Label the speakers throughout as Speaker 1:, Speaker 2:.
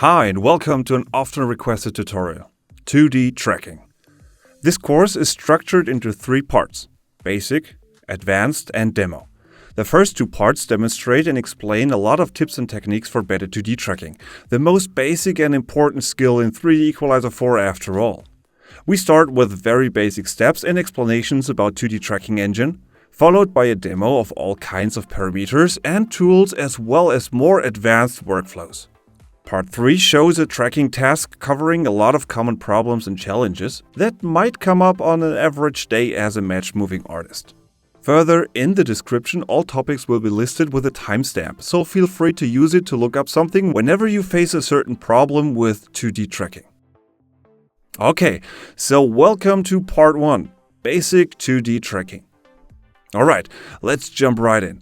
Speaker 1: Hi and welcome to an often requested tutorial, 2D tracking. This course is structured into 3 parts, Basic, Advanced and Demo. The first 2 parts demonstrate and explain a lot of tips and techniques for better 2D tracking, the most basic and important skill in 3DEqualizer4 after all. We start with very basic steps and explanations about 2D tracking engine, followed by a demo of all kinds of parameters and tools as well as more advanced workflows. Part 3 shows a tracking task covering a lot of common problems and challenges that might come up on an average day as a match-moving artist. Further, in the description, all topics will be listed with a timestamp, so feel free to use it to look up something whenever you face a certain problem with 2D tracking. Okay, so welcome to Part 1, Basic 2D Tracking. Alright, let's jump right in.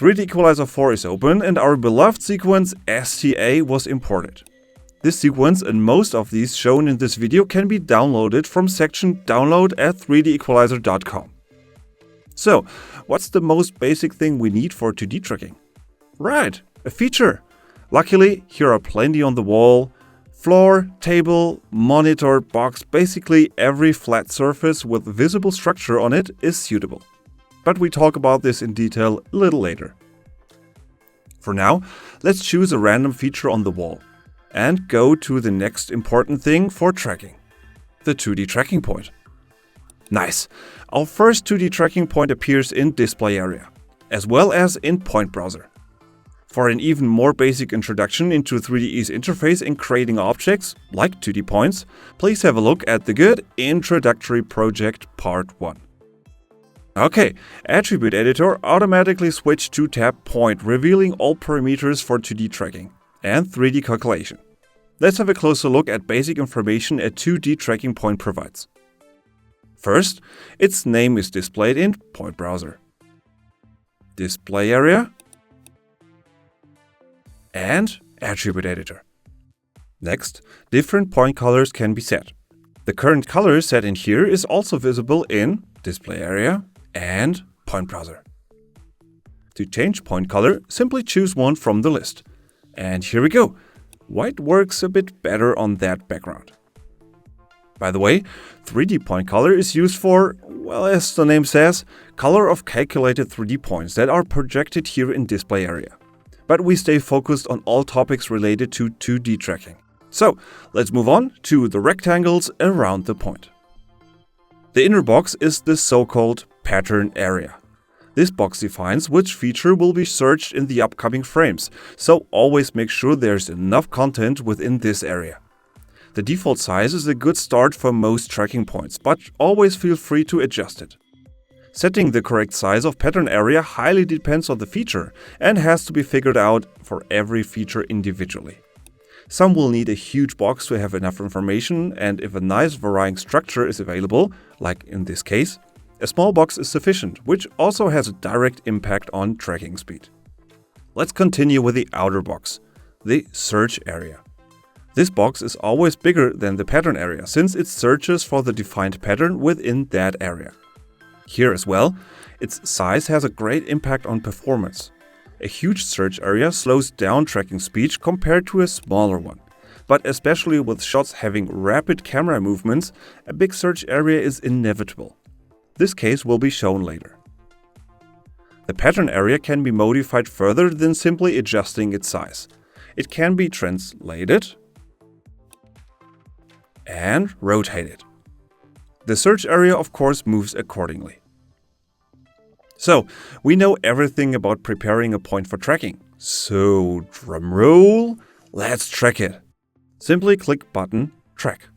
Speaker 1: 3DEqualizer4 is open and our beloved sequence STA was imported. This sequence and most of these shown in this video can be downloaded from section download at 3dequalizer.com. So, what's the most basic thing we need for 2D tracking? Right, a feature. Luckily, here are plenty on the wall. Floor, table, monitor, box, basically every flat surface with visible structure on it is suitable. But we talk about this in detail a little later. For now, let's choose a random feature on the wall and go to the next important thing for tracking, the 2D tracking point. Nice! Our first 2D tracking point appears in display area, as well as in point browser. For an even more basic introduction into 3De's interface and creating objects, like 2D points, please have a look at the good Introductory Project Part 1. Okay, Attribute Editor automatically switched to tab Point, revealing all parameters for 2D tracking and 3D calculation. Let's have a closer look at basic information a 2D tracking point provides. First, its name is displayed in Point Browser, Display Area, and Attribute Editor. Next, different point colors can be set. The current color set in here is also visible in Display Area and Point Browser. To change point color, simply choose one from the list. And here we go. White works a bit better on that background. By the way, 3D point color is used for, well, as the name says, color of calculated 3D points that are projected here in display area. But we stay focused on all topics related to 2D tracking. So, let's move on to the rectangles around the point. The inner box is the so-called pattern area. This box defines which feature will be searched in the upcoming frames, so always make sure there's enough content within this area. The default size is a good start for most tracking points, but always feel free to adjust it. Setting the correct size of pattern area highly depends on the feature and has to be figured out for every feature individually. Some will need a huge box to have enough information, and if a nice varying structure is available, like in this case, a small box is sufficient, which also has a direct impact on tracking speed. Let's continue with the outer box, the search area. This box is always bigger than the pattern area, since it searches for the defined pattern within that area. Here as well, its size has a great impact on performance. A huge search area slows down tracking speed compared to a smaller one. But especially with shots having rapid camera movements, a big search area is inevitable. This case will be shown later. The pattern area can be modified further than simply adjusting its size. It can be translated and rotated. The search area, of course, moves accordingly. So, we know everything about preparing a point for tracking. So, drumroll, let's track it. Simply click button Track.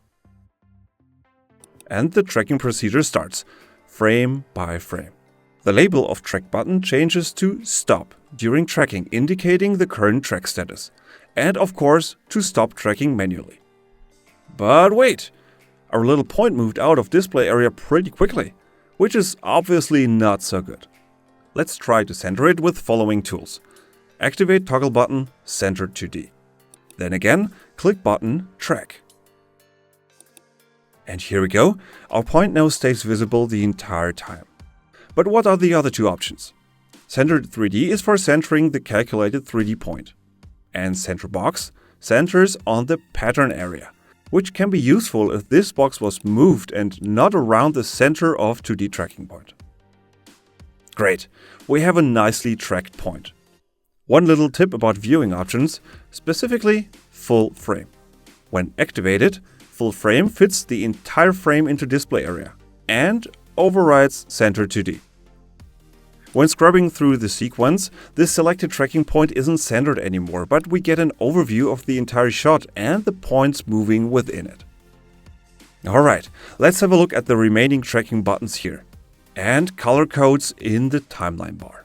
Speaker 1: And the tracking procedure starts, frame by frame. The label of Track button changes to Stop during tracking, indicating the current track status. And of course, to stop tracking manually. But wait! Our little point moved out of display area pretty quickly, which is obviously not so good. Let's try to center it with following tools. Activate toggle button, center 2D. Then again, click button, track. And here we go, our point now stays visible the entire time. But what are the other 2 options? Centered 3D is for centering the calculated 3D point. And center box centers on the pattern area, which can be useful if this box was moved and not around the center of 2D tracking point. Great, we have a nicely tracked point. One little tip about viewing options, specifically full frame. When activated, full frame fits the entire frame into display area and overrides center 2D. When scrubbing through the sequence, this selected tracking point isn't centered anymore, but we get an overview of the entire shot and the points moving within it. Alright, let's have a look at the remaining tracking buttons here, and color codes in the timeline bar.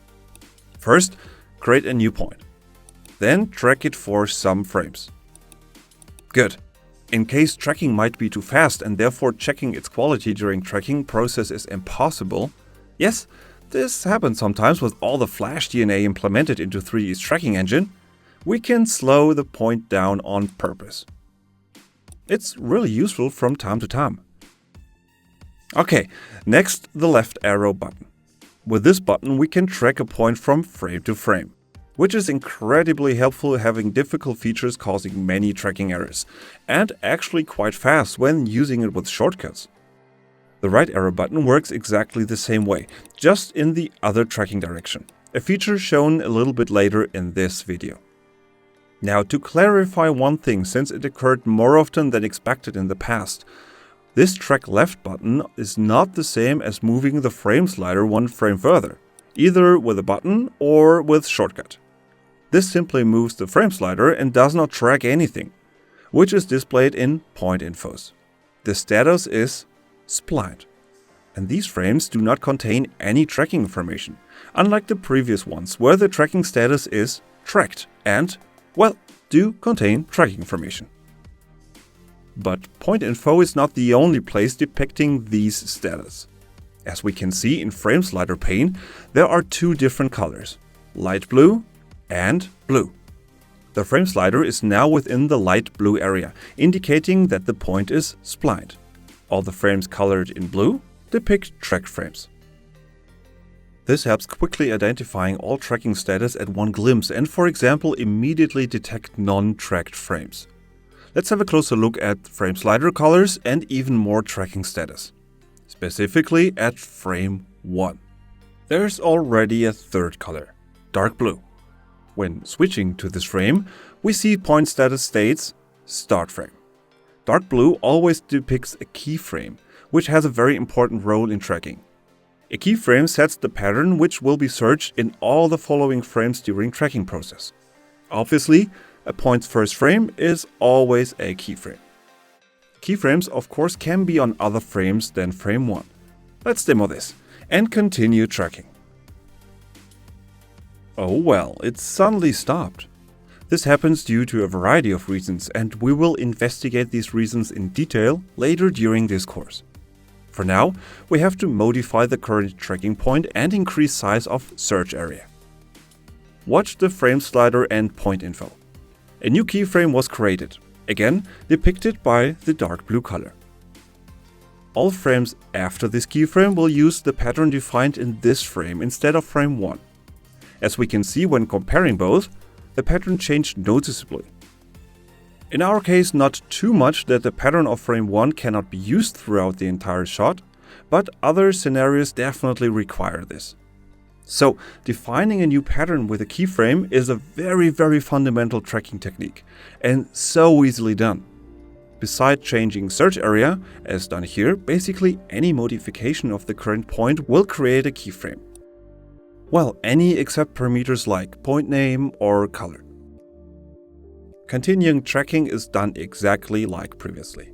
Speaker 1: First, create a new point. Then track it for some frames. Good. In case tracking might be too fast and therefore checking its quality during tracking process is impossible, yes, this happens sometimes with all the Flash DNA implemented into 3D's tracking engine, we can slow the point down on purpose. It's really useful from time to time. Okay, next the left arrow button. With this button we can track a point from frame to frame, which is incredibly helpful having difficult features causing many tracking errors, and actually quite fast when using it with shortcuts. The right arrow button works exactly the same way, just in the other tracking direction, a feature shown a little bit later in this video. Now, to clarify one thing, since it occurred more often than expected in the past, this track left button is not the same as moving the frame slider one frame further, either with a button or with shortcut. This simply moves the frame slider and does not track anything, which is displayed in point infos. The status is splined, and these frames do not contain any tracking information, unlike the previous ones where the tracking status is tracked and, well, do contain tracking information. But point info is not the only place depicting these status. As we can see in frame slider pane, there are two different colors, light blue and blue. The frame slider is now within the light blue area, indicating that the point is splined. All the frames colored in blue depict tracked frames. This helps quickly identifying all tracking status at one glimpse and, for example, immediately detect non-tracked frames. Let's have a closer look at frame slider colors and even more tracking status. Specifically at frame 1. There's already a third color, dark blue. When switching to this frame, we see point status states start frame. Dark blue always depicts a keyframe, which has a very important role in tracking. A keyframe sets the pattern which will be searched in all the following frames during tracking process. Obviously, a point's first frame is always a keyframe. Keyframes, of course, can be on other frames than frame 1. Let's demo this and continue tracking. Oh well, it suddenly stopped. This happens due to a variety of reasons, and we will investigate these reasons in detail later during this course. For now, we have to modify the current tracking point and increase size of search area. Watch the frame slider and point info. A new keyframe was created, again depicted by the dark blue color. All frames after this keyframe will use the pattern defined in this frame instead of frame 1. As we can see when comparing both, the pattern changed noticeably. In our case, not too much that the pattern of frame 1 cannot be used throughout the entire shot, but other scenarios definitely require this. So, defining a new pattern with a keyframe is a very fundamental tracking technique, and so easily done. Besides changing search area, as done here, basically any modification of the current point will create a keyframe. Well, any except parameters like point name or color. Continuing tracking is done exactly like previously.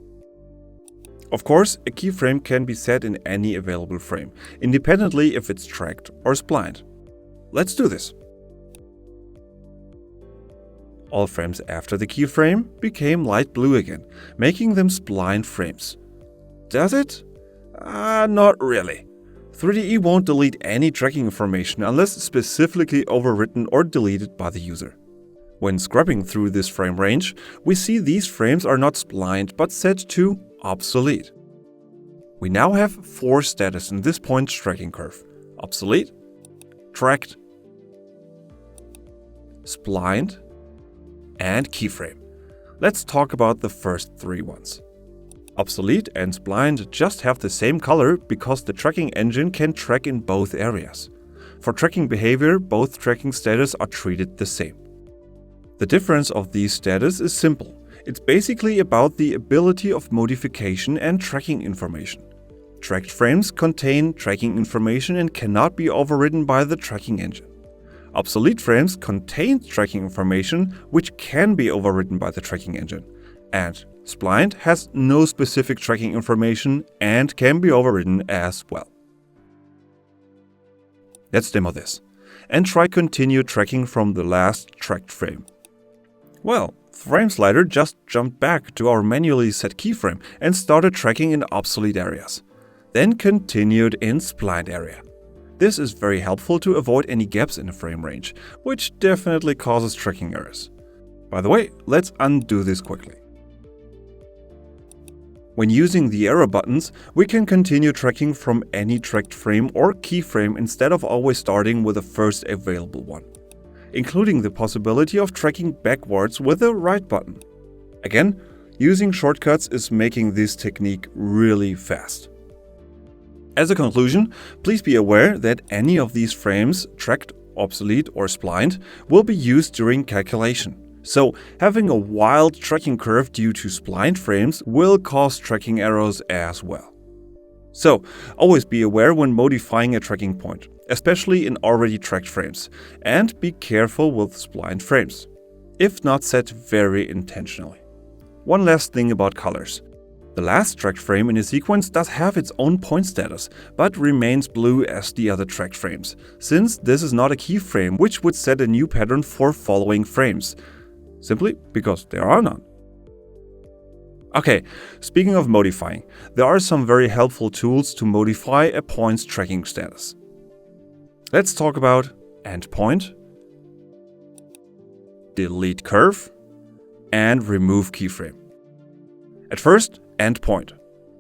Speaker 1: Of course, a keyframe can be set in any available frame, independently if it's tracked or splined. Let's do this. All frames after the keyframe became light blue again, making them splined frames. Does it? Not really. 3DE won't delete any tracking information unless specifically overwritten or deleted by the user. When scrubbing through this frame range, we see these frames are not splined but set to obsolete. We now have 4 status in this point's tracking curve: obsolete, tracked, splined, and keyframe. Let's talk about the first three ones. Obsolete and Splined just have the same color because the tracking engine can track in both areas. For tracking behavior, both tracking status are treated the same. The difference of these status is simple. It's basically about the ability of modification and tracking information. Tracked frames contain tracking information and cannot be overridden by the tracking engine. Obsolete frames contain tracking information which can be overridden by the tracking engine. And Splined has no specific tracking information and can be overridden as well. Let's demo this and try continue tracking from the last tracked frame. Well, Frame Slider just jumped back to our manually set keyframe and started tracking in obsolete areas, then continued in Splined area. This is very helpful to avoid any gaps in the frame range, which definitely causes tracking errors. By the way, let's undo this quickly. When using the arrow buttons, we can continue tracking from any tracked frame or keyframe instead of always starting with the first available one, including the possibility of tracking backwards with the right button. Again, using shortcuts is making this technique really fast. As a conclusion, please be aware that any of these frames, tracked, obsolete or splined, will be used during calculation. So, having a wild tracking curve due to splined frames will cause tracking errors as well. So, always be aware when modifying a tracking point, especially in already tracked frames, and be careful with splined frames, if not set very intentionally. One last thing about colors. The last tracked frame in a sequence does have its own point status, but remains blue as the other tracked frames, since this is not a keyframe which would set a new pattern for following frames, simply because there are none. Okay, speaking of modifying, there are some very helpful tools to modify a point's tracking status. Let's talk about endpoint, delete curve, and remove keyframe. At first, endpoint.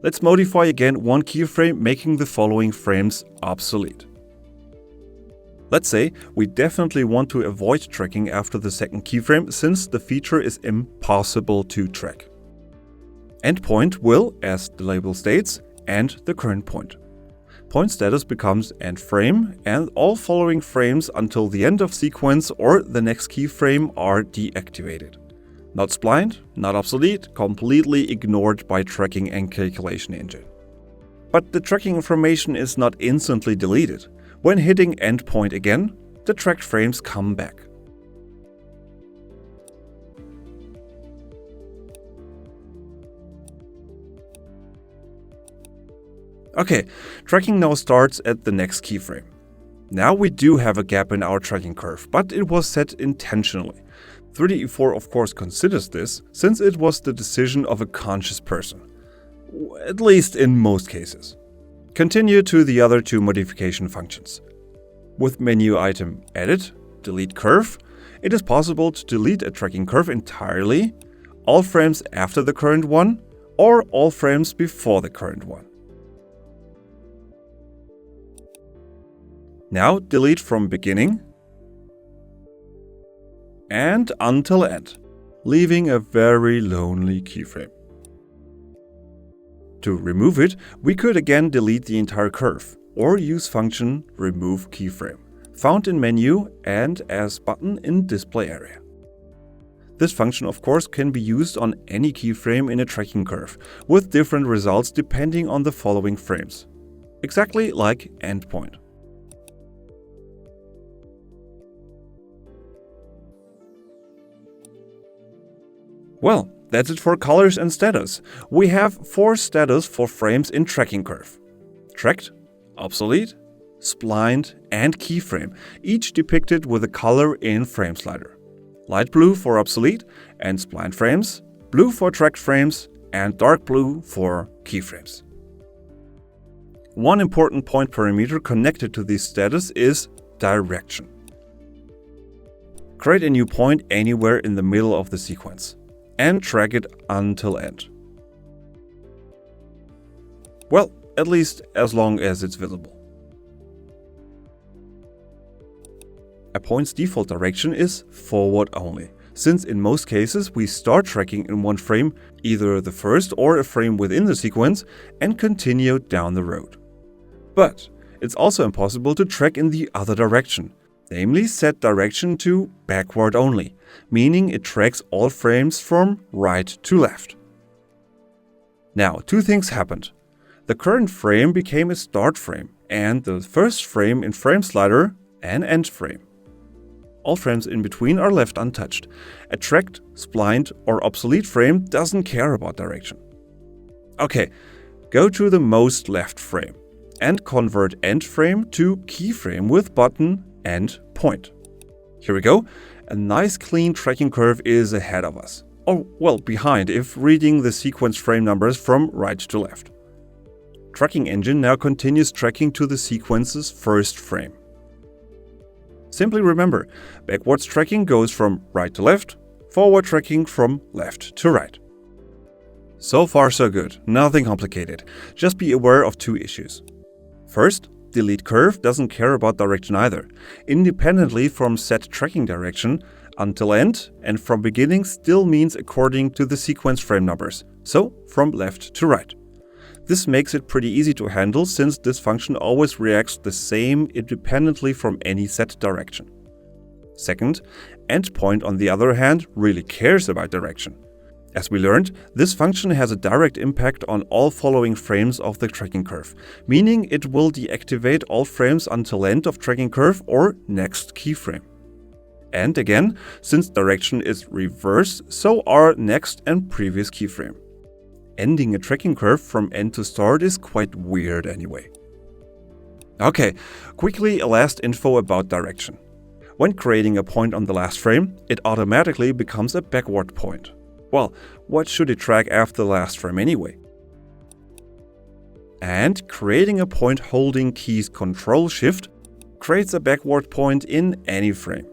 Speaker 1: Let's modify again one keyframe, making the following frames obsolete. Let's say we definitely want to avoid tracking after the second keyframe since the feature is impossible to track. Endpoint will, as the label states, end the current point. Point status becomes end frame, and all following frames until the end of sequence or the next keyframe are deactivated. Not splined, not obsolete, completely ignored by tracking and calculation engine. But the tracking information is not instantly deleted. When hitting endpoint again, the tracked frames come back. Okay, tracking now starts at the next keyframe. Now we do have a gap in our tracking curve, but it was set intentionally. 3DE4 of course considers this, since it was the decision of a conscious person. At least in most cases. Continue to the other two modification functions. With menu item Edit, Delete Curve, it is possible to delete a tracking curve entirely, all frames after the current one, or all frames before the current one. Now delete from beginning and until end, leaving a very lonely keyframe. To remove it, we could again delete the entire curve, or use function remove keyframe, found in menu and as button in display area. This function of course can be used on any keyframe in a tracking curve, with different results depending on the following frames. Exactly like endpoint. Well, that's it for colors and status. We have 4 status for frames in tracking curve. Tracked, obsolete, splined, and keyframe, each depicted with a color in frame slider. Light blue for obsolete and splined frames, blue for tracked frames, and dark blue for keyframes. One important point parameter connected to this status is direction. Create a new point anywhere in the middle of the sequence and track it until end. Well, at least as long as it's visible. A point's default direction is forward only, since in most cases we start tracking in one frame, either the first or a frame within the sequence, and continue down the road. But it's also impossible to track in the other direction, namely set direction to backward only, meaning it tracks all frames from right to left. Now, two things happened. The current frame became a start frame, and the first frame in FrameSlider an end frame. All frames in between are left untouched. A tracked, splined, or obsolete frame doesn't care about direction. Okay, go to the most left frame and convert end frame to keyframe with button and point. Here we go. A nice clean tracking curve is ahead of us. Or, well, behind if reading the sequence frame numbers from right to left. Tracking engine now continues tracking to the sequence's first frame. Simply remember, backwards tracking goes from right to left, forward tracking from left to right. So far so good, nothing complicated. Just be aware of two issues. First, delete curve doesn't care about direction either. Independently from set tracking direction, until end and from beginning still means according to the sequence frame numbers, so from left to right. This makes it pretty easy to handle since this function always reacts the same independently from any set direction. Second, endpoint on the other hand really cares about direction. As we learned, this function has a direct impact on all following frames of the tracking curve, meaning it will deactivate all frames until end of tracking curve or next keyframe. And again, since direction is reverse, so are next and previous keyframe. Ending a tracking curve from end to start is quite weird anyway. Okay, quickly a last info about direction. When creating a point on the last frame, it automatically becomes a backward point. Well, what should it track after the last frame anyway? And creating a point holding keys Ctrl-Shift creates a backward point in any frame.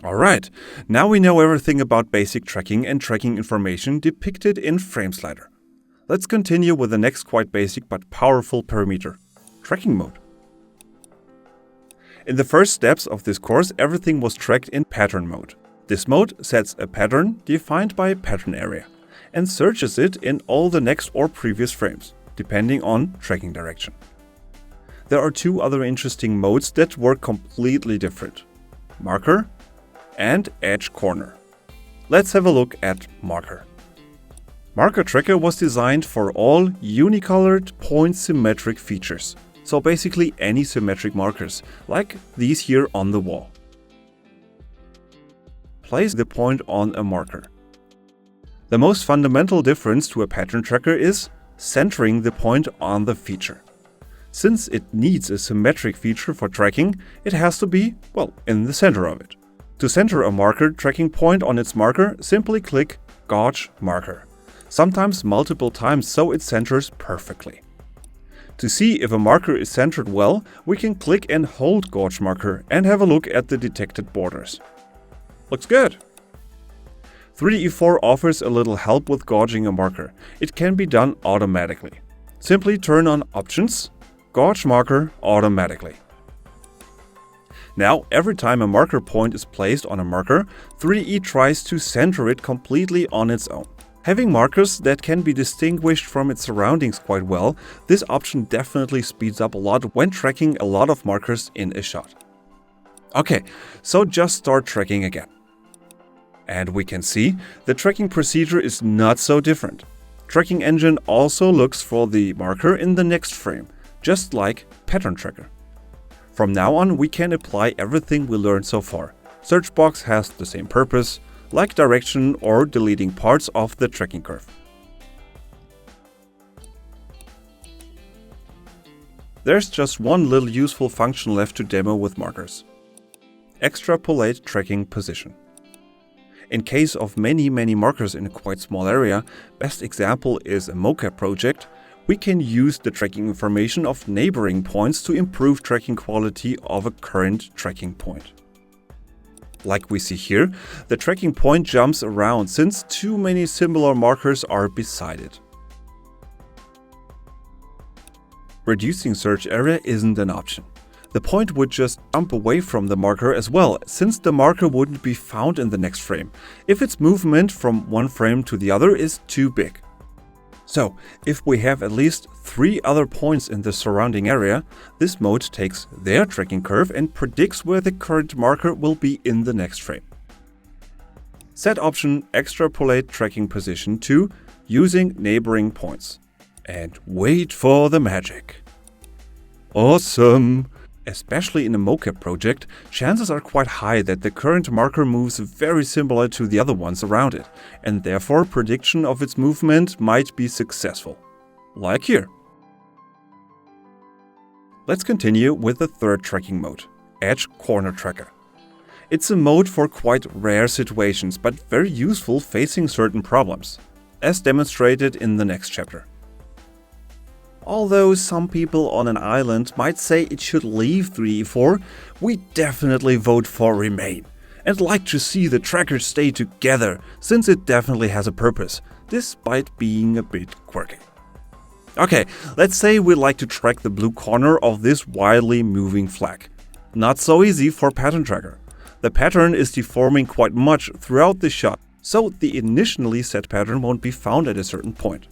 Speaker 1: Alright, now we know everything about basic tracking and tracking information depicted in FrameSlider. Let's continue with the next quite basic but powerful parameter, tracking mode. In the first steps of this course, everything was tracked in pattern mode. This mode sets a pattern defined by a pattern area and searches it in all the next or previous frames, depending on tracking direction. There are two other interesting modes that work completely different: marker and edge corner. Let's have a look at marker. Marker tracker was designed for all unicolored point symmetric features. So basically any symmetric markers, like these here on the wall. Place the point on a marker. The most fundamental difference to a pattern tracker is centering the point on the feature. Since it needs a symmetric feature for tracking, it has to be, well, in the center of it. To center a marker tracking point on its marker, simply click Gauge Marker, sometimes multiple times so it centers perfectly. To see if a marker is centered well, we can click and hold Gauge Marker and have a look at the detected borders. Looks good! 3DE4 offers a little help with gauging a marker. It can be done automatically. Simply turn on Options, Gauge Marker automatically. Now, every time a marker point is placed on a marker, 3DE tries to center it completely on its own. Having markers that can be distinguished from its surroundings quite well, this option definitely speeds up a lot when tracking a lot of markers in a shot. Okay, so just start tracking again. And we can see the tracking procedure is not so different. Tracking engine also looks for the marker in the next frame, just like pattern tracker. From now on, we can apply everything we learned so far. Search box has the same purpose, like direction or deleting parts of the tracking curve. There's just one little useful function left to demo with markers. Extrapolate tracking position. In case of many markers in a quite small area, best example is a mocap project, we can use the tracking information of neighboring points to improve tracking quality of a current tracking point. Like we see here, the tracking point jumps around since too many similar markers are beside it. Reducing search area isn't an option. The point would just jump away from the marker as well, since the marker wouldn't be found in the next frame, if its movement from one frame to the other is too big. So, if we have at least 3 other points in the surrounding area, this mode takes their tracking curve and predicts where the current marker will be in the next frame. Set option Extrapolate tracking position to using neighboring points. And wait for the magic. Awesome! Especially in a mocap project, chances are quite high that the current marker moves very similar to the other ones around it, and therefore prediction of its movement might be successful. Like here. Let's continue with the third tracking mode, Edge Corner Tracker. It's a mode for quite rare situations, but very useful facing certain problems, as demonstrated in the next chapter. Although some people on an island might say it should leave 3DE4, we definitely vote for remain, and like to see the trackers stay together, since it definitely has a purpose, despite being a bit quirky. Okay, let's say we'd like to track the blue corner of this wildly moving flag. Not so easy for Pattern Tracker. The pattern is deforming quite much throughout the shot, so the initially set pattern won't be found at a certain point.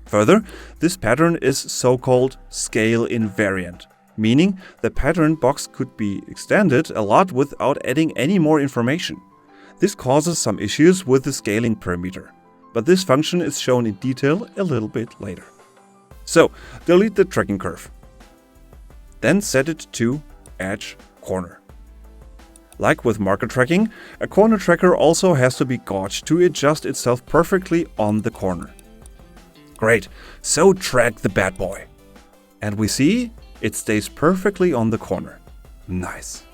Speaker 1: Further, this pattern is so-called scale invariant, meaning the pattern box could be extended a lot without adding any more information. This causes some issues with the scaling parameter, but this function is shown in detail a little bit later. So, delete the tracking curve. Then set it to Edge Corner. Like with marker tracking, a corner tracker also has to be gauged to adjust itself perfectly on the corner. Great, so track the bad boy. And we see it stays perfectly on the corner. Nice.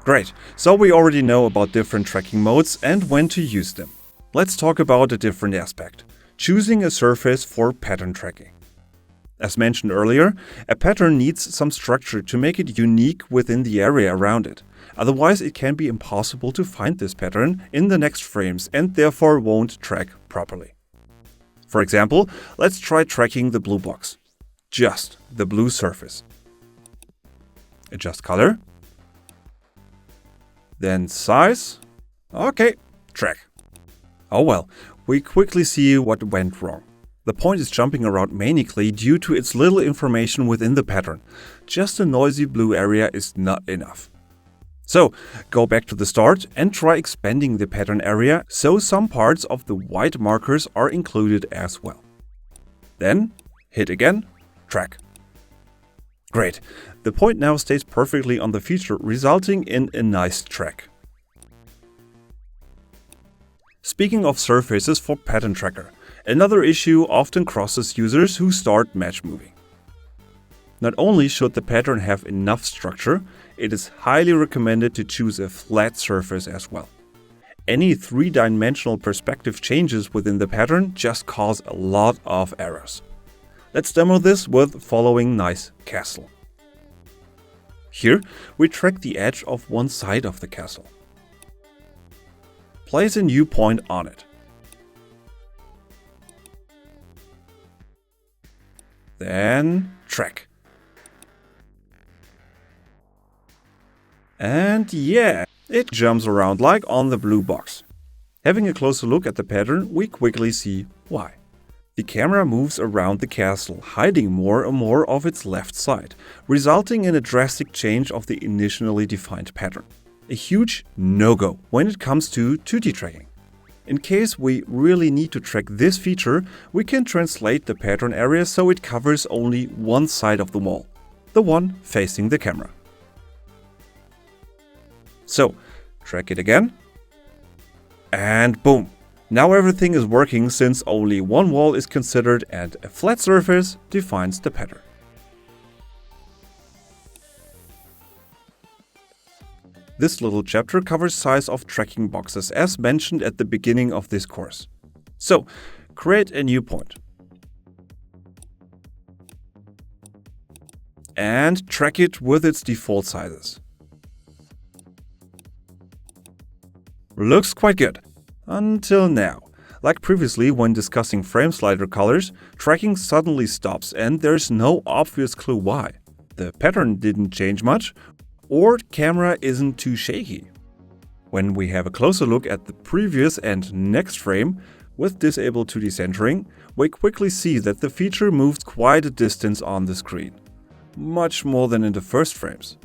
Speaker 1: Great, so we already know about different tracking modes and when to use them. Let's talk about a different aspect, choosing a surface for pattern tracking. As mentioned earlier, a pattern needs some structure to make it unique within the area around it. Otherwise, it can be impossible to find this pattern in the next frames and therefore won't track properly. For example, let's try tracking the blue box. Just the blue surface. Adjust color. Then size. Okay, track. Oh well, we quickly see what went wrong. The point is jumping around manically due to its little information within the pattern. Just a noisy blue area is not enough. So, go back to the start and try expanding the pattern area so some parts of the white markers are included as well. Then, hit again, track. Great, the point now stays perfectly on the feature, resulting in a nice track. Speaking of surfaces for Pattern Tracker, another issue often crosses users who start matchmoving. Not only should the pattern have enough structure, it is highly recommended to choose a flat surface as well. Any three-dimensional perspective changes within the pattern just cause a lot of errors. Let's demo this with following nice castle. Here, we track the edge of one side of the castle. Place a new point on it. Then track. And yeah, it jumps around like on the blue box. Having a closer look at the pattern, we quickly see why. The camera moves around the castle, hiding more and more of its left side, resulting in a drastic change of the initially defined pattern. A huge no-go when it comes to 2D tracking. In case we really need to track this feature, we can translate the pattern area so it covers only one side of the wall, the one facing the camera. So, track it again, and boom! Now everything is working since only one wall is considered and a flat surface defines the pattern. This little chapter covers size of tracking boxes as mentioned at the beginning of this course. So, create a new point. And track it with its default sizes. Looks quite good. Until now. Like previously when discussing frame slider colors, tracking suddenly stops and there's no obvious clue why. The pattern didn't change much, or camera isn't too shaky. When we have a closer look at the previous and next frame, with disabled 2D centering, we quickly see that the feature moves quite a distance on the screen. Much more than in the first frames.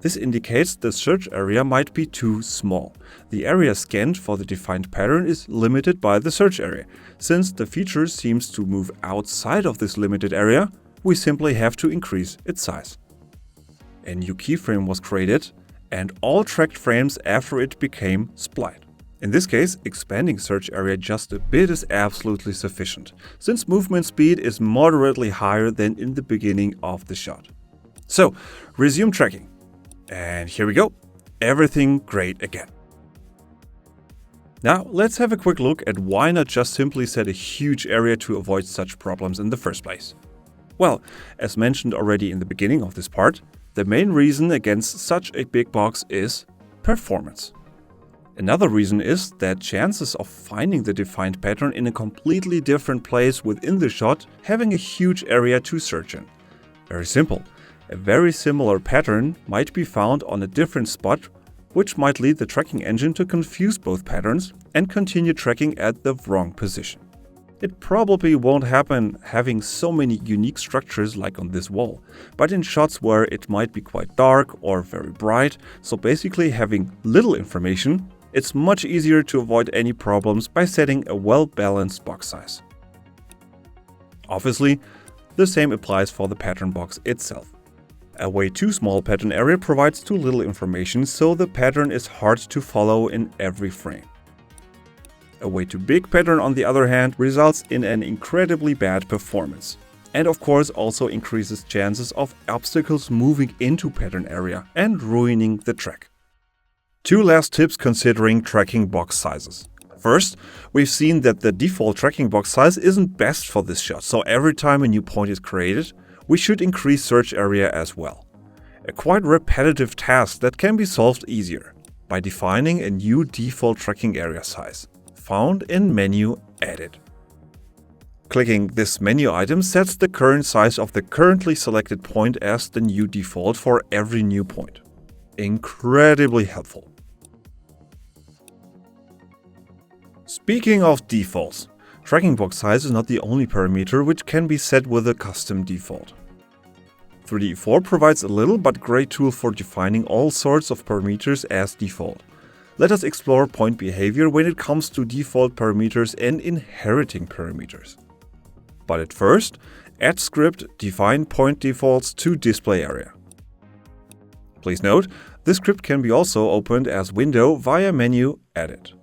Speaker 1: This indicates the search area might be too small. The area scanned for the defined pattern is limited by the search area. Since the feature seems to move outside of this limited area, we simply have to increase its size. A new keyframe was created, and all tracked frames after it became split. In this case, expanding search area just a bit is absolutely sufficient, since movement speed is moderately higher than in the beginning of the shot. So, resume tracking. And here we go. Everything great again. Now, let's have a quick look at why not just simply set a huge area to avoid such problems in the first place. Well, as mentioned already in the beginning of this part, the main reason against such a big box is performance. Another reason is that chances of finding the defined pattern in a completely different place within the shot having a huge area to search in. Very simple. A very similar pattern might be found on a different spot, which might lead the tracking engine to confuse both patterns and continue tracking at the wrong position. It probably won't happen having so many unique structures like on this wall, but in shots where it might be quite dark or very bright, so basically having little information, it's much easier to avoid any problems by setting a well-balanced box size. Obviously, the same applies for the pattern box itself. A way too small pattern area provides too little information, so the pattern is hard to follow in every frame. A way too big pattern, on the other hand, results in an incredibly bad performance. And of course also increases chances of obstacles moving into pattern area and ruining the track. Two last tips considering tracking box sizes. First, we've seen that the default tracking box size isn't best for this shot, so every time a new point is created, we should increase search area as well. A quite repetitive task that can be solved easier by defining a new default tracking area size, found in menu Edit. Clicking this menu item sets the current size of the currently selected point as the new default for every new point. Incredibly helpful. Speaking of defaults, tracking box size is not the only parameter which can be set with a custom default. 3DE4 provides a little but great tool for defining all sorts of parameters as default. Let us explore point behavior when it comes to default parameters and inheriting parameters. But at first, add script define point defaults to display area. Please note, this script can be also opened as window via menu Edit.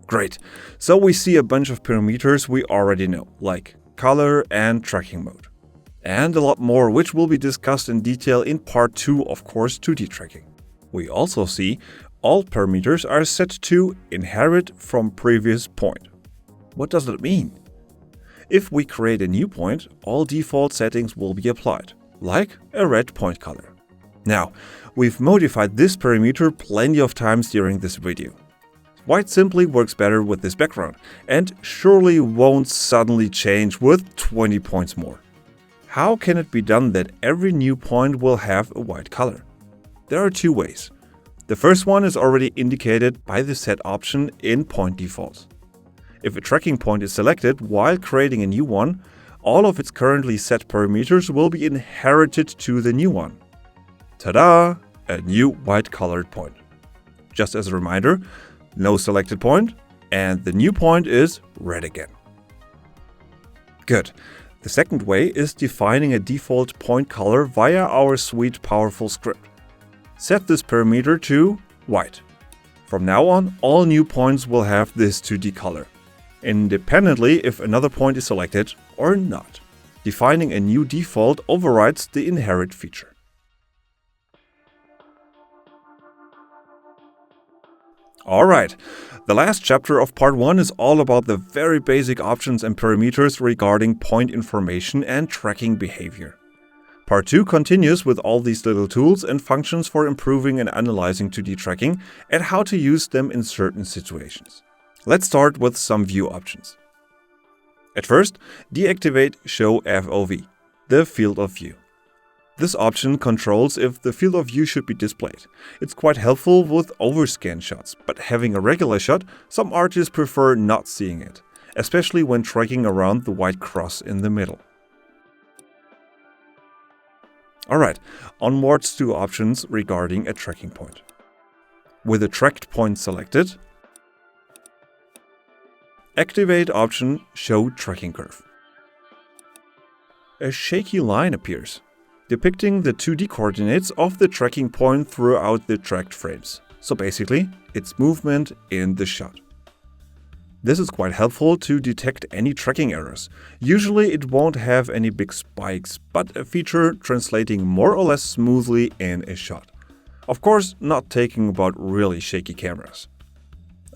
Speaker 1: Great, so we see a bunch of parameters we already know, like color and tracking mode. And a lot more which will be discussed in detail in part 2 of course 2D tracking. We also see all parameters are set to inherit from previous point. What does that mean? If we create a new point, all default settings will be applied, like a red point color. Now, we've modified this parameter plenty of times during this video. White simply works better with this background and surely won't suddenly change with 20 points more. How can it be done that every new point will have a white color? There are two ways. The first one is already indicated by the set option in point defaults. If a tracking point is selected while creating a new one, all of its currently set parameters will be inherited to the new one. Ta-da! A new white colored point. Just as a reminder, no selected point, and the new point is red again. Good. The second way is defining a default point color via our sweet powerful script. Set this parameter to white. From now on, all new points will have this 2D color, independently if another point is selected or not. Defining a new default overrides the inherit feature. Alright, the last chapter of part 1 is all about the very basic options and parameters regarding point information and tracking behavior. Part 2 continues with all these little tools and functions for improving and analyzing 2D tracking and how to use them in certain situations. Let's start with some view options. At first, deactivate Show FOV, the field of view. This option controls if the field of view should be displayed. It's quite helpful with overscan shots, but having a regular shot, some artists prefer not seeing it, especially when tracking around the white cross in the middle. Alright, onwards to options regarding a tracking point. With a tracked point selected, activate option Show Tracking Curve. A shaky line appears, depicting the 2D coordinates of the tracking point throughout the tracked frames. So basically, its movement in the shot. This is quite helpful to detect any tracking errors. Usually it won't have any big spikes, but a feature translating more or less smoothly in a shot. Of course, not talking about really shaky cameras.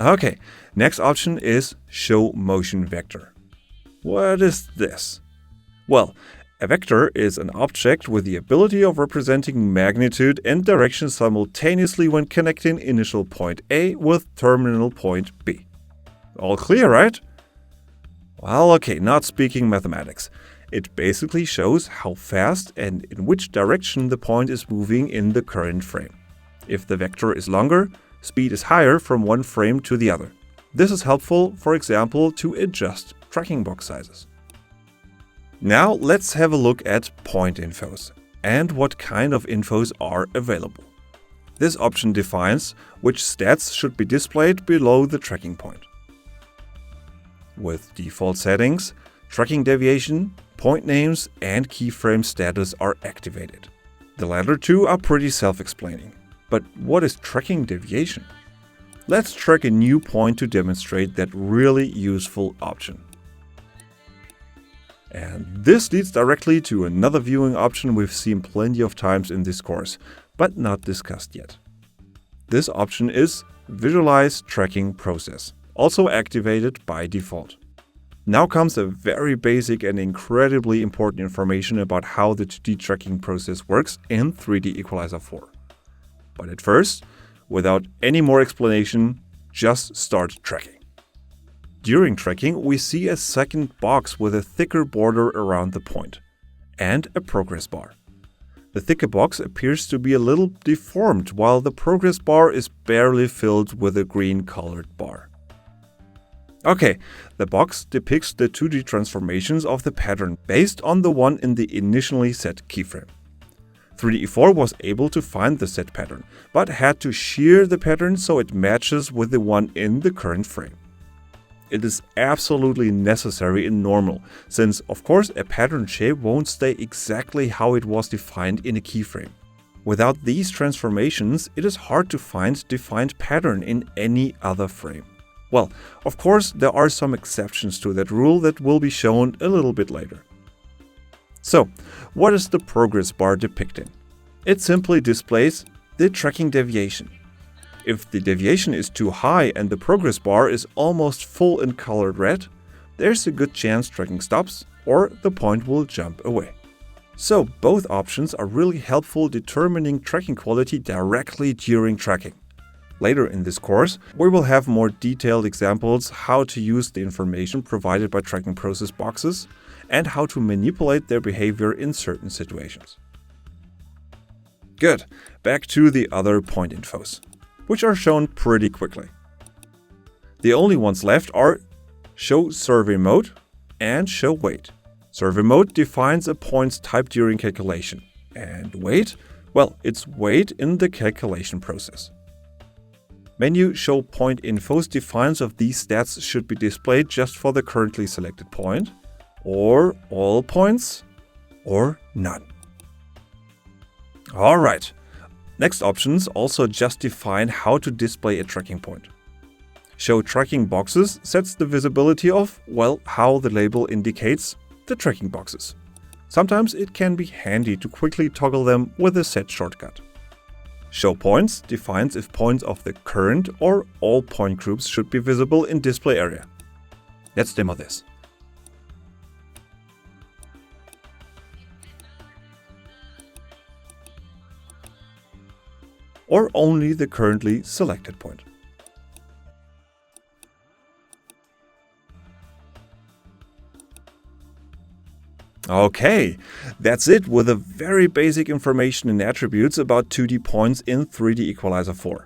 Speaker 1: Okay, next option is Show Motion Vector. What is this? Well, a vector is an object with the ability of representing magnitude and direction simultaneously when connecting initial point A with terminal point B. All clear, right? Well, okay, not speaking mathematics. It basically shows how fast and in which direction the point is moving in the current frame. If the vector is longer, speed is higher from one frame to the other. This is helpful, for example, to adjust tracking box sizes. Now let's have a look at point infos and what kind of infos are available. This option defines which stats should be displayed below the tracking point. With default settings, tracking deviation, point names, and keyframe status are activated. The latter two are pretty self-explaining. But what is tracking deviation? Let's track a new point to demonstrate that really useful option. And this leads directly to another viewing option we've seen plenty of times in this course, but not discussed yet. This option is Visualize Tracking Process, also activated by default. Now comes a very basic and incredibly important information about how the 2D tracking process works in 3DEqualizer4. But at first, without any more explanation, just start tracking. During tracking, we see a second box with a thicker border around the point, and a progress bar. The thicker box appears to be a little deformed, while the progress bar is barely filled with a green colored bar. Okay, the box depicts the 2D transformations of the pattern based on the one in the initially set keyframe. 3DE4 was able to find the set pattern, but had to shear the pattern so it matches with the one in the current frame. It is absolutely necessary in normal, since of course a pattern shape won't stay exactly how it was defined in a keyframe. Without these transformations, it is hard to find defined pattern in any other frame. Well, of course there are some exceptions to that rule that will be shown a little bit later. So, what is the progress bar depicting? It simply displays the tracking deviation. If the deviation is too high and the progress bar is almost full in colored red, there's a good chance tracking stops or the point will jump away. So both options are really helpful determining tracking quality directly during tracking. Later in this course, we will have more detailed examples how to use the information provided by tracking process boxes and how to manipulate their behavior in certain situations. Good, back to the other point infos, which are shown pretty quickly. The only ones left are Show Survey Mode and Show Weight. Survey Mode defines a point's type during calculation, and weight, well, it's weight in the calculation process. Menu Show Point Infos defines if these stats should be displayed just for the currently selected point, or all points, or none. Alright, next options also just define how to display a tracking point. Show Tracking Boxes sets the visibility of, well, how the label indicates the tracking boxes. Sometimes it can be handy to quickly toggle them with a set shortcut. Show Points defines if points of the current or all point groups should be visible in display area. Let's demo this. or only the currently selected point. Okay, that's it with the very basic information and attributes about 2D points in 3DEqualizer4.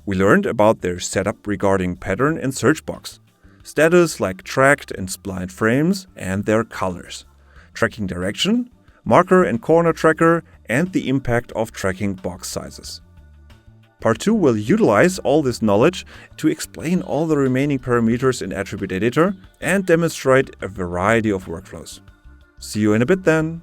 Speaker 1: We learned about their setup regarding pattern and search box, status like tracked and splined frames, and their colors, tracking direction, marker and corner tracker, and the impact of tracking box sizes. Part 2 will utilize all this knowledge to explain all the remaining parameters in Attribute Editor and demonstrate a variety of workflows. See you in a bit then!